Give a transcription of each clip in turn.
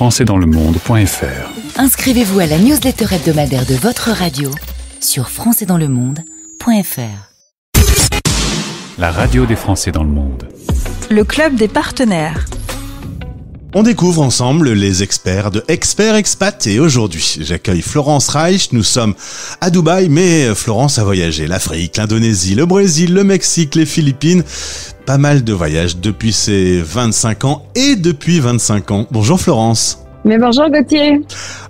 françaisdanslemonde.fr. Inscrivez-vous à la newsletter hebdomadaire de votre radio sur françaisdanslemonde.fr. La radio des Français dans le monde. Le club des partenaires. On découvre ensemble les experts de Experts Expat et aujourd'hui, j'accueille Florence Reich. Nous sommes à Dubaï, mais Florence a voyagé l'Afrique, l'Indonésie, le Brésil, le Mexique, les Philippines. Pas mal de voyages depuis ses 25 ans et depuis 25 ans. Bonjour Florence. Mais bonjour Gauthier.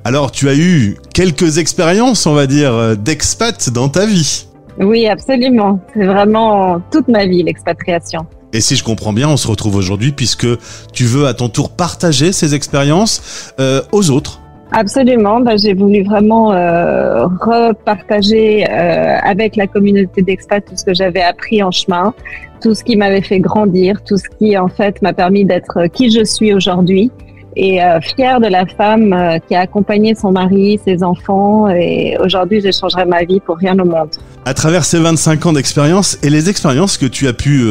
Alors, tu as eu quelques expériences, on va dire, d'expat dans ta vie. Oui, absolument. C'est vraiment toute ma vie, l'expatriation. Et si je comprends bien, on se retrouve aujourd'hui puisque tu veux à ton tour partager ces expériences aux autres. Absolument. J'ai voulu vraiment repartager avec la communauté d'expats tout ce que j'avais appris en chemin, tout ce qui m'avait fait grandir, tout ce qui en fait m'a permis d'être qui je suis aujourd'hui. Et fière de la femme qui a accompagné son mari, ses enfants, et aujourd'hui j'échangerai ma vie pour rien au monde. À travers ces 25 ans d'expérience et les expériences que tu as pu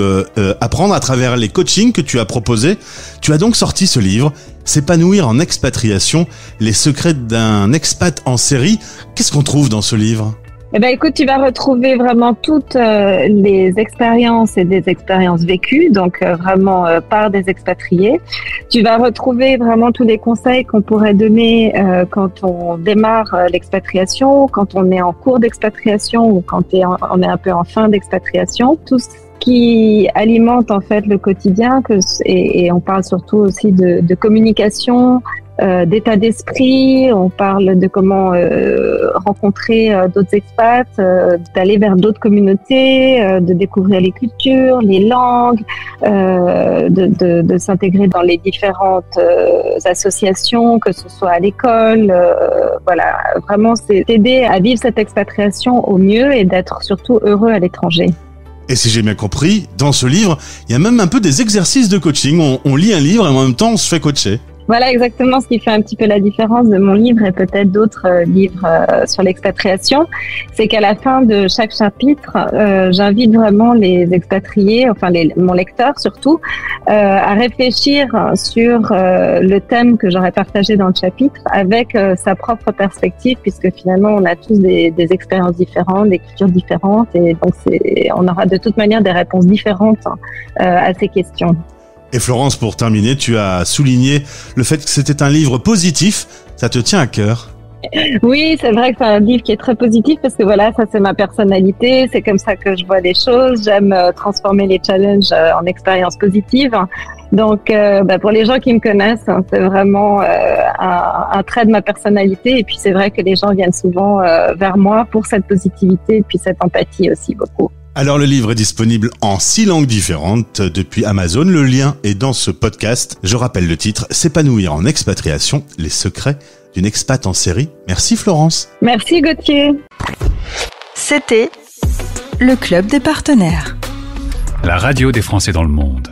apprendre à travers les coachings que tu as proposés, tu as donc sorti ce livre, S'épanouir en expatriation, les secrets d'un expat en série. Qu'est-ce qu'on trouve dans ce livre ? Eh ben, écoute, tu vas retrouver vraiment toutes les expériences et des expériences vécues, donc vraiment par des expatriés. Tu vas retrouver vraiment tous les conseils qu'on pourrait donner quand on démarre l'expatriation, quand on est en cours d'expatriation ou quand on est un peu en fin d'expatriation. Tout ce qui alimente en fait le quotidien, et on parle surtout aussi de communication, d'état d'esprit, on parle de comment rencontrer d'autres expats, d'aller vers d'autres communautés, de découvrir les cultures, les langues, de s'intégrer dans les différentes associations, que ce soit à l'école. Voilà, vraiment c'est t'aider à vivre cette expatriation au mieux et d'être surtout heureux à l'étranger. Et si j'ai bien compris, dans ce livre, il y a même un peu des exercices de coaching. On lit un livre et en même temps on se fait coacher. Voilà exactement ce qui fait un petit peu la différence de mon livre et peut-être d'autres livres sur l'expatriation. C'est qu'à la fin de chaque chapitre, j'invite vraiment les expatriés, mon lecteur surtout, à réfléchir sur le thème que j'aurais partagé dans le chapitre avec sa propre perspective, puisque finalement on a tous des expériences différentes, des cultures différentes, et donc on aura de toute manière des réponses différentes à ces questions. Et Florence, pour terminer, tu as souligné le fait que c'était un livre positif. Ça te tient à cœur ? Oui, c'est vrai que c'est un livre qui est très positif parce que voilà, ça c'est ma personnalité, c'est comme ça que je vois les choses. J'aime transformer les challenges en expériences positives. Donc, pour les gens qui me connaissent, c'est vraiment un trait de ma personnalité. Et puis c'est vrai que les gens viennent souvent vers moi pour cette positivité et puis cette empathie aussi beaucoup. Alors le livre est disponible en 6 langues différentes depuis Amazon. Le lien est dans ce podcast. Je rappelle le titre, S'épanouir en expatriation, les secrets d'une expat en série. Merci Florence. Merci Gauthier. C'était le club des partenaires. La radio des Français dans le monde.